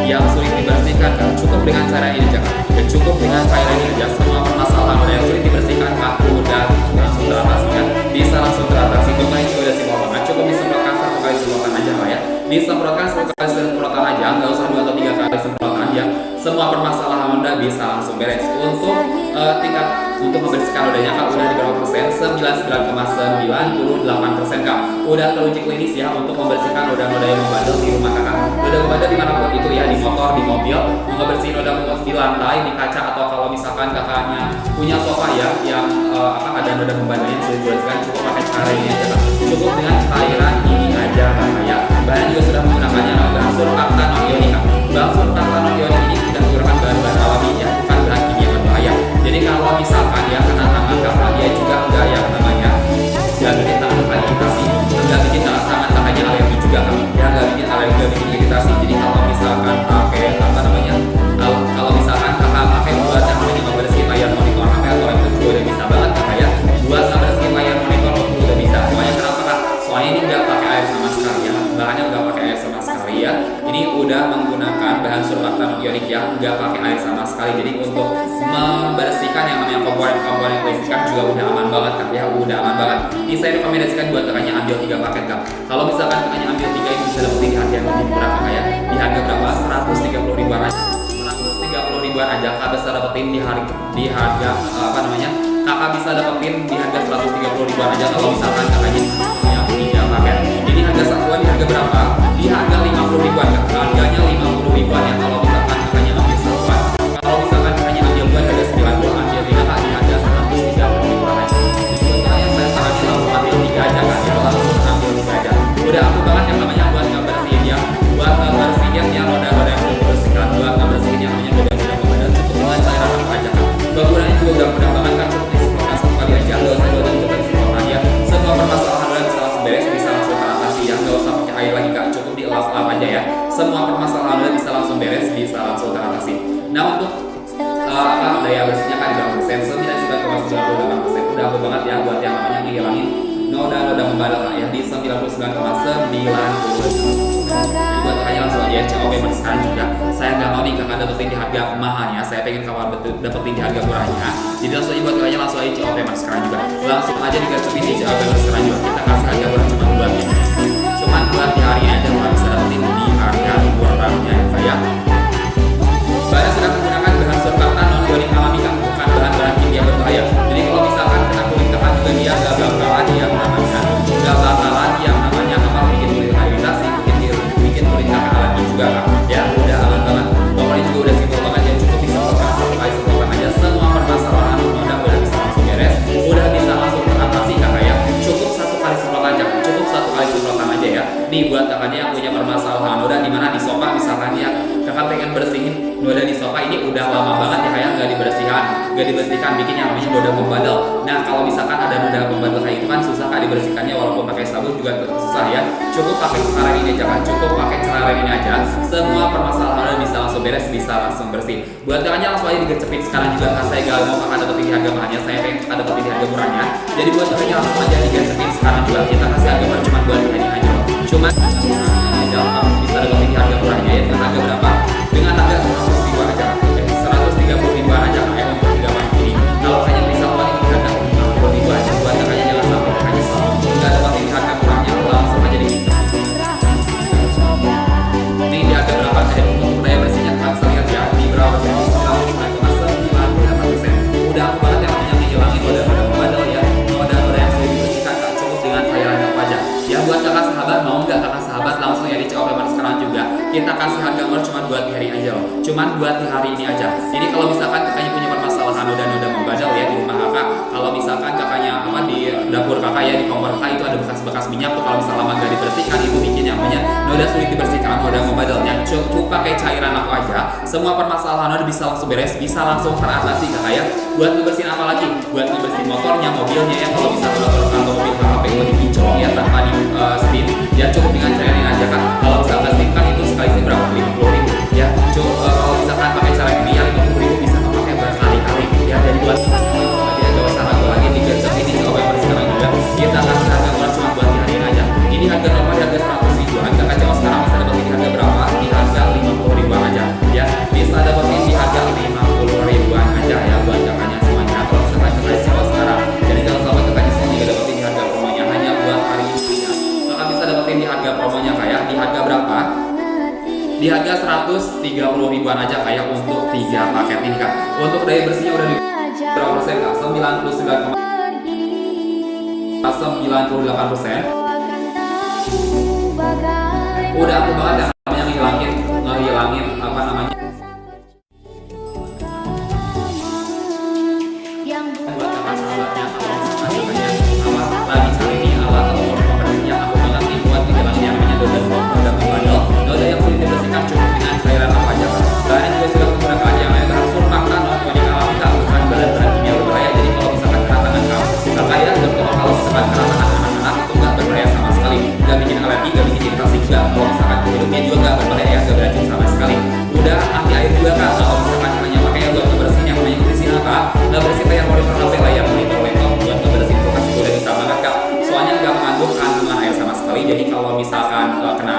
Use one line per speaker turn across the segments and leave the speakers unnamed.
yang sulit dibersihkan Kak. Cukup dengan cara ini aja Kak. Dan cukup dengan cara ini aja semua permasalahan noda yang sulit dibersihkan Kak udah langsung teratasi ya. Bisa langsung teratasi. Contohnya juga udah simpel banget. Cukup disemprotkan 1 kali semprotan aja Kak ya. Disemprotkan 1 kali semprotan aja, nggak usah 2 atau 3 kali semprotan aja. Semua permasalahan noda bisa langsung beres. Untuk tingkat untuk membersihkan nodanya Kak udah di berapa persen? 99,98% Kak. Udah teruji klinis ya untuk membersihkan noda-noda yang membandel di rumah Kakak. Noda membandel dimanapun itu ya, di motor, di mobil, mau ngebersihin noda di lantai, di kaca, atau kalau misalkan kakaknya punya sofa ya yang ada noda membandel yang sudah dibersihkan, cukup pakai cara ini aja Kak. Cukup dengan cairan ini aja Kak ya. Bahan juga sudah menggunakannya bahan surfaktan ionik Kak. Bahan surfaktan ionik ini tidak menggunakan bahan-bahan alami ya, bukan bahan kimia berbahaya. Jadi kalau misalkan ya kena tangan kakak, dia juga enggak yang namanya nggak bikin tangan kakaknya iritasi, nggak bikin tangan kakaknya alergi juga kan ya, nggak bikin alergi, nggak bikin iritasi. Jadi kalau misalkan pakai kalau misalkan kakak pakai buat yang namanya ngebersihin layar monitor HP atau laptop juga udah bisa banget kakak ya. Buat ngebersihin layar monitor itu udah bisa. Soalnya kenapa Kak? Soalnya ini nggak pakai air sama sekali ya, bahannya nggak pakai air sama sekali ya. Ini udah menggunakan bahan surfaktan ionik ya, nggak pakai air sama sekali. Jadi untuk membersihkan yang namanya komponen kelistrikan juga udah aman banget Kak ya, udah aman banget. Ini saya rekomendasikan buat kakaknya ambil 3 paket Kak. Kalau misalkan kakaknya ambil 3 ini bisa dapetin di harga yang lebih murah Kak ya. Di harga berapa? 130 ribuan aja. 130 ribuan aja Kak bisa dapetin di harga Kakak bisa dapetin di harga 130 ribuan aja kalau misalkan kakaknya yang 3 paket. Ini harga satuan di harga berapa? Di harga 50 ribuan Kak. Harganya 50 ribuan ya kalau misalkan kakaknya ambil satuan. Kalau misalkan kakaknya ambil buat harga 90, ambil 3 Kak di harga 130 ribuan aja. Jadi makanya saya saranin langsung ambil 3 aja Kak ya, langsung ambil 3 aja. Udah aku banget yang namanya buat ngebersihin ya, buat ngebersihin yang noda-noda yang belum bersihkan, buat ngebersihin yang namanya noda-noda pembadan, cukup dengan cairan apa aja Kak. Penggunaannya juga udah mudah banget Kak, cukup disemprotkan 1 kali aja, nggak usah 2 atau 3 kali semprotan ya. Semua permasalahan noda bisa langsung beres, bisa langsung teratasi ya, nggak usah pakai air lagi Kak, cukup dilap-lap aja ya. Semua permasalahan noda bisa langsung beres, bisa langsung teratasi. Nah untuk daya bersihnya kan di berapa persen? 99,98%. Udah aku banget ya buat yang namanya ngilangin noda-noda membandel Kak ya, di 99,98%. Buat kakaknya langsung aja COP sekarang juga. Saya nggak mau nih kakak dapetin di harga mahalnya, saya pengen kakak dapetin di harga murahnya. Jadi langsung aja buat kakaknya langsung aja COP sekarang juga. Langsung aja digacungin di COP sekarang juga. Kita kasih harga murah cuma buat ini. Cuman buat di hari ini aja kakak bisa dapetin di harga murahnya ya Kak ya. Bahannya sudah menggunakan bahan surfaktan non-ionik alami Kak, bukan bahan-bahan kimia berbahaya. Jadi kalau misalkan kena kulit kakak juga dia nggak bakalan yang namanya bikin kulit iritasi, bikin kulit kakak alergi juga Kak. Ya udah aman banget. Pokoknya juga udah simpel banget ya, cukup disemprotkan 1 kali semprotan aja. Semua permasalahan noda udah bisa langsung beres, udah bisa langsung teratasi kakak ya. Cukup 1 kali semprotan aja, cukup 1 kali semprotan aja ya. Nih buat kakaknya yang punya permasalahan noda di mana di sofa misalkan ya, kakak pengen bersihin noda di sofa ini udah lama banget ya kayak nggak dibersihkan bikin yang namanya noda membandel. Nah kalau misalkan ada noda membandel kayak itu kan susah Kak dibersihkannya, walaupun pakai sabun juga susah ya. Cukup pakai cara ini aja Kak, cukup pakai cara ini aja. Semua permasalahan bisa langsung beres, bisa langsung bersih. Buat kakaknya langsung aja digecepin sekarang juga Kak. Saya gak mau kakak dapetin di harga mahalnya, saya pengen kakak dapetin di harga murahnya. Jadi buat kakaknya langsung aja digecepin sekarang juga. Kita kasih harga murah cuma buat ini aja loh. Cuma bisa dapetin di harga murahnya ya dengan harga berapa? Dengan harga 100 ribuan aja, 130 ribuan aja Kak ya untuk 3 paket ini. Kalau hanya bisa uang ini harga 50 ribu aja. Buat kakaknya jangan sampai kakaknya nggak dapetin di harga murahnya, langsung aja di ini di harga berapa tadi untuk daya bersihnya Kak bisa lihat ya di berapa persen? 99,98%. Udah aku banget yang namanya ngilangin noda-noda membandel ya, noda-noda yang sudah dibersihkan Kak, cukup dengan cairan apa aja ya. Buat kakak sahabat, mau nggak kakak sahabat langsung ya di COP sekarang juga. Kita kasih harga murah cuma buat di hari aja loh, cuman buat di hari ini aja. Jadi kalau misalkan kakaknya punya permasalahan noda-noda membandel ya di rumah kakak, kalau misalkan kakaknya di dapur kakak ya, di kompor kakak itu ada bekas-bekas minyak tuh, kalau misalnya lama nggak dibersihkan itu bikin yang namanya noda sulit dibersihkan, noda membandelnya. Cukup pakai cairan aku aja, semua permasalahan noda bisa langsung beres, bisa langsung teratasi kakak ya. Buat ngebersihin apa lagi? Buat ngebersihin motornya, mobilnya ya. Kalau misalkan motor atau mobil kakak pengen lebih kinclong ya tanpa di steam ya, cukup dengan cairan ini aja Kak. Kalau misalkan steam kan itu sekali steam berapa? 50 ribu ya. Kalau misalkan pakai cara ini ya 50 ribu bisa pakai berkali-kali ya. Jadi buat dia gak usah ragu lagi, digercep ini coba yang sekarang juga. Kita kasih harga murah cuma buat di hari ini aja. Ini harga normal di harga 100 ribuan, kakak coba sekarang bisa dapat di harga berapa? Di harga 50 ribuan aja. di harga 130 ribuan aja kayak untuk 3 paket ini Kak. Untuk daya bersihnya udah di berapa persen Kak? 98%. Udah aku banget ya namanya ngehilangin apa namanya buat kakak sahabatnya kalau misalkan katanya apa lagi saat ini alat atau pembersih yang aku banget nih buat ngehilangin yang namanya noda membandel. Noda yang sulit dibersihkan cukup dengan cairan apa aja Kak. Bahannya juga sudah menggunakan yang namanya bahan surfaktan non-organik alami Kak, bukan bahan-bahan kimia berbahaya. Jadi kalau misalkan kena tangan kamu kakak ya, dan kalau misalkan kena tangan anak-anak itu nggak berbahaya sama sekali, nggak bikin alergi, nggak bikin iritasi juga. Kalau misalkan hidupnya juga nggak berbahaya ya, nggak beracun sama sekali. Udah anti air juga Kak. Kalau misalkan hanya pakainya buat ngebersihin yang namanya bersihin apa, ngebersihin layar monitor HP, layar monitor laptop, buat ngebersihin kulkas itu udah bisa banget Kak. Soalnya nggak mengandung kandungan air sama sekali. Jadi kalau misalkan kena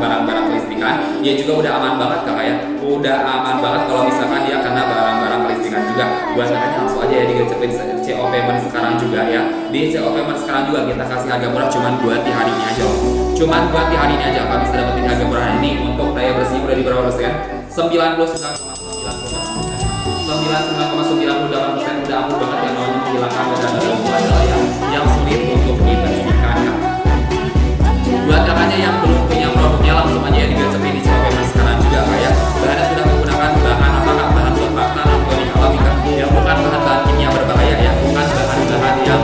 barang-barang kelistrikan, dia juga udah aman banget Kak ya. Udah aman banget kalau misalkan dia kena barang-barang kelistrikan juga. Buat kakaknya langsung aja ya digercepin CO Payment sekarang juga ya. Di CO Payment sekarang juga kita kasih harga murah cuman buat di hari ini aja loh. Cuman buat di hari ini aja Kak bisa dapetin harga murah ini. Untuk daya bersih udah di berapa persen? 99,98% udah aman banget yang namanya menghilangkan noda-noda membandel yang sulit untuk dibersihkan Kak. Buat kakaknya yang belum punya produknya langsung aja ya digercepin di CO Payment sekarang juga Kak ya. Bahannya sudah menggunakan bahan apa Kak? Bahan surfaktan non-organik alami Kak. Ya bukan bahan-bahan kimia berbahaya ya, bukan bahan-bahan yang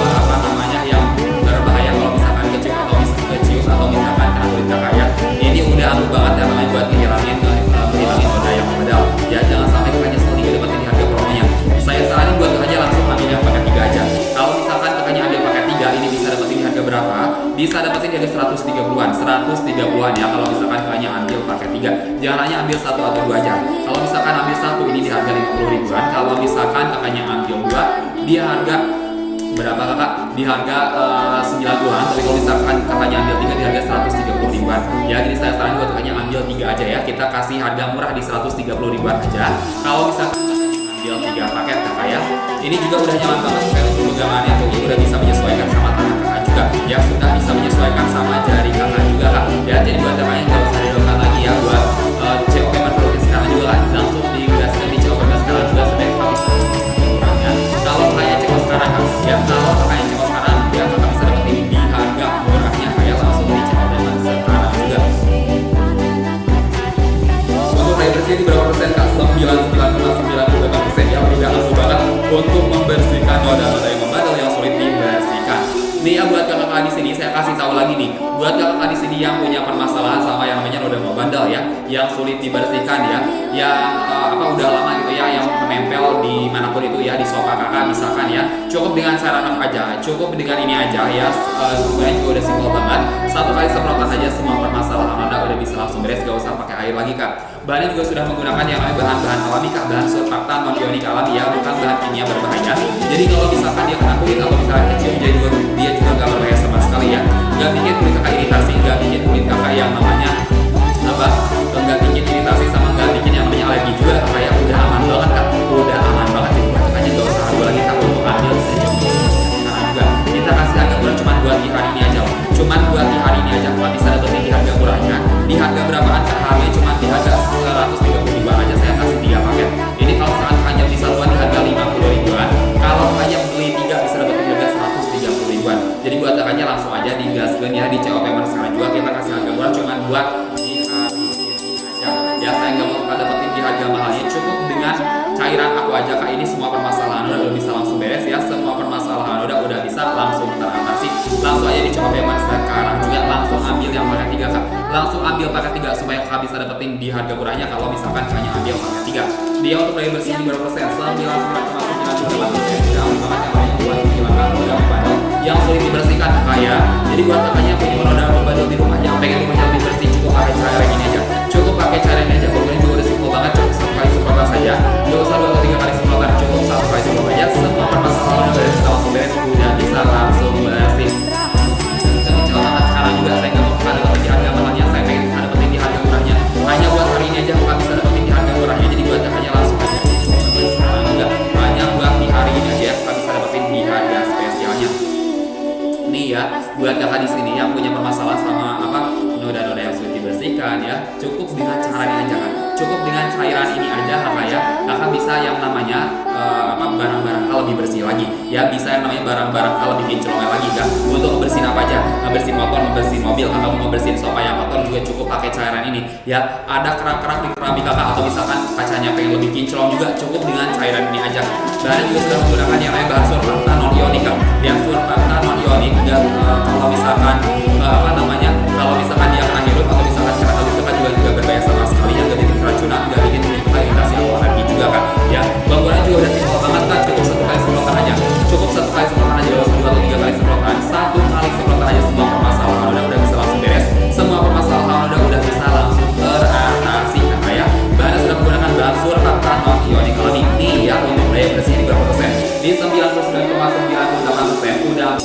apa namanya yang berbahaya kalau misalkan kecium atau misalkan kena kulit kakak ya. Ini udah aman banget ya namanya buat ngilangin noda yang membandel. Ya jangan sampai kakaknya sekali dapetin di harga promonya. Saya saranin buat kakaknya langsung ambil yang paket 3 aja. Kalau misalkan kakaknya ambil paket 3 ini bisa dapetin di harga berapa? Bisa dapetin di harga 130-an ya kalau misalkan kakaknya ambil paket 3. Jangan hanya ambil 1 atau 2 aja. Kalau misalkan ambil 1 ini di harga 50 ribuan. Kalau misalkan kakaknya ambil 2 di harga berapa Kakak? Di harga 90-an. Tapi kalau misalkan kakaknya ambil 3 di harga 130 ribuan. Ya jadi saya saranin buat kakaknya ambil 3 aja ya. Kita kasih harga murah di 130 ribuan aja. Kalau misalkan ambil 3 paket kakak ya. Ini juga udah nyaman banget kayak untuk pegangannya tuh. Ini udah bisa menyesuaikan sama tangan kakak juga. Ya sudah bisa menyesuaikan sama jari kakak juga Kak. Ya jadi buat kakaknya nggak usah dilakukan lagi ya buat CO Payment produk sekarang juga Kak. Langsung digaskan di CO Payment sekarang juga sudah bisa. Kalau kakaknya cekot sekarang Kak, ya kalau kakaknya cekot sekarang ya kakak bisa dapetin di harga murahnya kayak langsung di CO Payment sekarang juga. Untuk daya bersih di berapa persen Kak? 99,98% ya udah langsung banget untuk membersihkan noda-noda yang membandel yang sulit dibersihkan. Nih ya buat kakak di sini saya kasih tahu lagi nih, buat kakak di sini yang punya permasalahan sama yang namanya noda membandel ya, yang sulit dibersihkan ya, yang udah lama gitu ya, yang menempel di manapun itu ya, di sofa kakak misalkan ya, cukup dengan cara apa aja, cukup dengan ini aja ya, sebenarnya juga udah simpel banget, 1 kali semprotan aja semua permasalahan noda udah bisa langsung beres, gak usah pakai air lagi Kak. Bahannya juga sudah menggunakan yang namanya bahan-bahan alami Kak, bahan surfaktan non-ionik alami ya, bukan bahan kimia berbahaya. Jadi kalau misalkan dia kena kulit atau misalkan kecium dia juga gak berbahaya sama sekali ya, gak bikin kulit kakak iritasi, gak bikin kulit kakak yang namanya apa, gak bikin iritasi sama gak bikin yang namanya alergi juga kakak ya. Udah aman banget Kak, udah aman banget. Jadi kakaknya gak usah ragu lagi Kak untuk ambil sekarang juga. Kita kasih harga murah cuma buat di hari ini aja, cuman buat di hari ini aja. Kalau bisa dapetin di harga murahnya di harga berapaan Kak? Harganya cuma di harga 130 ribuan aja, saya kasih 3 paket. Ini kalau misalkan hanya beli satuan di harga 50 ribuan, kalau hanya beli 3 bisa dapetin di harga 130 ribuan. Jadi buat kakaknya langsung aja digaskan ya di CO Payment sekarang juga. Kita kasih harga murah cuman buat di hari ini aja. Ya saya nggak mau dapetin di harga mahalnya, cukup dengan cairan aku aja Kak. Ini semua permasalahan udah bisa langsung beres ya, semua permasalahan udah bisa langsung teratasi. Langsung aja di CO Payment sekarang juga, langsung ambil yang paket 3 Kak. Langsung ambil paket 3 supaya kakak bisa dapetin di harga murahnya. Kalau misalkan hanya ambil paket 3, dia untuk daya bersih di berapa persen? 99,98%. Udah aman banget yang namanya buat menghilangkan noda membandel yang sulit dibersihkan Kak ya. Jadi buat kakaknya punya noda membandel di rumah yang pengen rumahnya lebih bersih, cukup pakai cara ini aja, cukup pakai cara ini aja. Pokoknya juga udah simpel banget, cukup 1 kali semprotan saja, gak usah 2 atau 3 kali semprotan, cukup 1 kali semprotan aja. Semua permasalahan udah bisa langsung beres, udah bisa langsung bersih. Jadi celana sekarang juga saya nggak mau kakak dapetin di harga mahalnya, saya pengen kakak dapetin di harga murahnya. Hanya buat hari ini aja kakak bisa dapetin di harga murahnya. Jadi buat kakaknya langsung aja sekarang juga, hanya buat di hari ini aja kakak bisa dapetin di harga spesialnya. Nih ya, buat kakak di sini yang punya permasalahan sama apa noda-noda yang sulit dibersihkan bersihkan ya, cukup dengan cara ini aja kan. Cukup dengan cairan ini aja kakak ya, kakak bisa yang namanya barang-barang hal lebih bersih lagi ya, bisa yang namanya barang-barang hal lebih kinclongnya lagi kan. Untuk bersihin apa aja, ngebersihin motor, ngebersihin mobil, kakak mau bersihin sofa yang kotor juga cukup pakai cairan ini ya. Ada kerak-kerak di keramik kakak atau misalkan kacanya pengen lebih kinclong juga cukup dengan cairan ini aja. Bahannya juga sudah menggunakan yang namanya bahan surfaktan non ionik kan, yang surfaktan non ionik dan kalau misalkan kalau misalkan dia kena hirup atau misalkan kena hal itu kan juga berbahaya sama sekali ya, gak bikin keracunan, gak bikin iritasi atau alergi juga kan ya. Penggunaannya juga udah simpel banget kan, cukup satu kali semprotan aja, cukup satu kali semprotan aja, gak usah 2 atau 3 kali semprotan, satu kali semprotan aja semua permasalahan udah bisa langsung beres, semua permasalahan udah bisa langsung teratasi kakak ya. Bahannya sudah menggunakan bahan surfaktan non ionik alami nih ya. Untuk daya bersihnya di berapa persen? Di 99,98% udah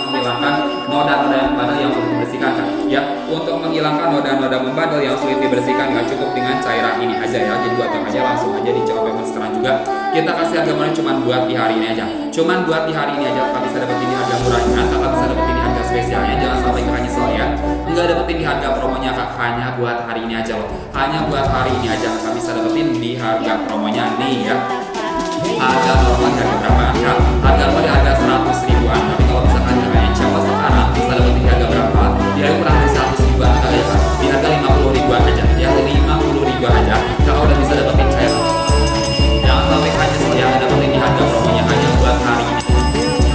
menghilangkan noda-noda yang membandel yang sulit dibersihkan kan ya. Untuk menghilangkan noda-noda membandel yang sulit dibersihkan nggak cukup dengan cairan ini aja ya. Jadi buat aja langsung aja di COP sekarang juga kita kasih harga murah cuman buat di hari ini aja, cuman buat di hari ini aja. Kakak bisa dapetin di harga murahnya, kakak bisa dapetin di harga spesialnya, jangan sampai kakak nyesel ya nggak dapetin di harga promonya kak. Hanya buat hari ini aja loh, hanya buat hari ini aja kakak bisa dapetin di harga promonya nih ya. Harga normal harga berapa ya? Harga normal di harga 100 ribuan, tapi kalau misalkan kakaknya cewek sekarang bisa dapetin di harga berapa? Di harga kurang dari 100 ribuan kakak ya, di harga 50 ribuan aja ya, 50 ribuan aja kakak udah bisa dapetin cewek. Jangan sampai hanya saya dapetin di harga promonya, hanya buat hari ini,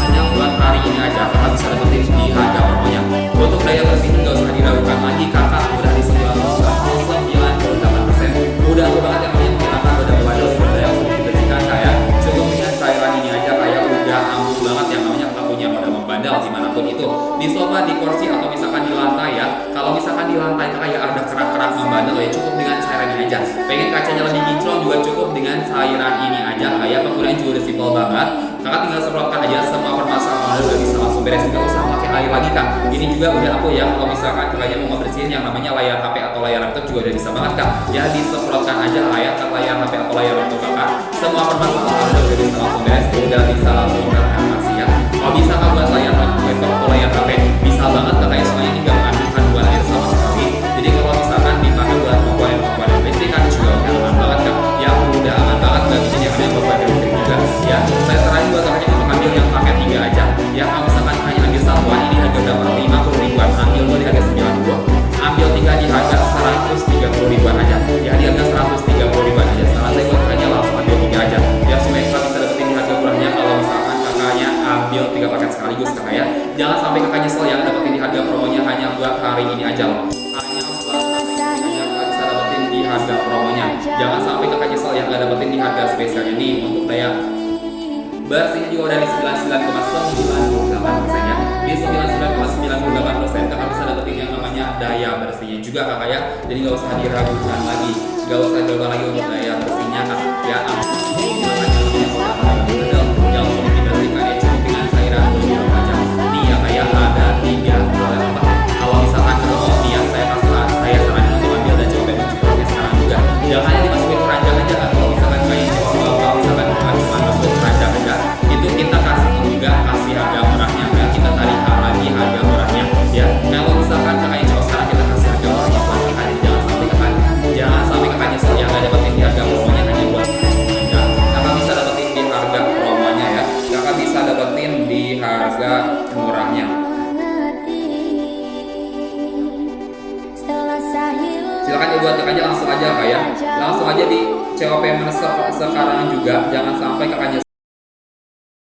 hanya buat hari ini aja kakak bisa dapetin di harga promonya. Untuk daya bersihnya nggak usah diragukan lagi, kakak udah di 99,98%, udah banget yang namanya menghilangkan noda membandel, noda yang sulit dibersihkan kayak cukup dengan cairan ini aja kayak udah ampuh banget yang namanya kakak punya noda membandel dimanapun itu, di sofa, di kursi atau misalkan di lantai ya. Kalau misalkan di lantai kayak ada kerak-kerak membandel ya cukup dengan cairan ini aja. Pengen kacanya lebih kinclong juga cukup dengan cairan ini aja kayak. Penggunaan juga udah simpel banget, kakak tinggal semprotkan aja, semua permasalahan udah bisa langsung beres, nggak usah pakai air lagi kak. Ini juga udah aku ya, kalau misalkan kakaknya mau ngebersihin yang namanya layar HP atau layar laptop juga udah bisa banget kak ya, disemprotkan aja layar HP atau layar laptop kakak, semua permasalahan udah bisa langsung beres, udah bisa langsung teratasi ya. Kalau bisa kak buat layar laptop atau layar HP bisa banget kakaknya, soalnya ini nggak mengandung kandungan air sama sekali. Jadi kalau misalkan dipakai buat komponen listrik kan juga udah aman banget kak ya, udah aman banget, nggak bikin yang namanya komponen listrik juga ya. Saya saranin buat kakaknya untuk ambil yang paket 3 aja ya. Kalau misalkan hanya ambil satuan ini harga berapa? 50 ribuan, ambil 2 di harga 90, ambil 3 di harga 130 ribuan aja ya, di harga 130 ribuan aja. Saran saya buat kakaknya langsung ambil 3 aja ya, supaya kakak bisa dapetin di harga murahnya. Kalau misalkan kakaknya ambil 3 paket sekaligus kakak ya, jangan sampai kakak nyesel ya dapetin di harga promonya, hanya buat hari ini aja loh, hanya buat hari ini aja kakak bisa dapetin di harga promonya. Jangan sampai kakak nyesel ya nggak dapetin di harga spesialnya nih. Untuk daya bersihnya juga udah di 99,98% ya, di 99,98% kakak bisa dapetin yang namanya daya bersihnya juga kakak ya. Jadi nggak usah diragukan lagi, nggak usah diragukan lagi untuk daya bersihnya kak ya. Yang sulit dibersihkan ya cukup dengan cairan dulu aja nih ya kayak ada 3 kalau misalkan kalau ya saya saranin untuk ambil dan coba bensin sekarang juga, jangan hanya dimasukin keranjang aja kan. Kalau misalkan kayak kalau misalkan cuma masuk keranjang aja itu kita kasih harga murahnya ya, kita tarik lagi harga murahnya ya. Kalau misalkan kakaknya cowok sekarang kita kasih harga murahnya buat kakak, jangan sampai kakak nyesel ya nggak dapetin di harga promonya, hanya buat ya. Kakak bisa dapetin di harga promonya ya, kakak bisa dapetin di harga murahnya. Silakan dibuat aja langsung aja kak ya, langsung aja di COP sekarang juga, jangan sampai kakak nyesel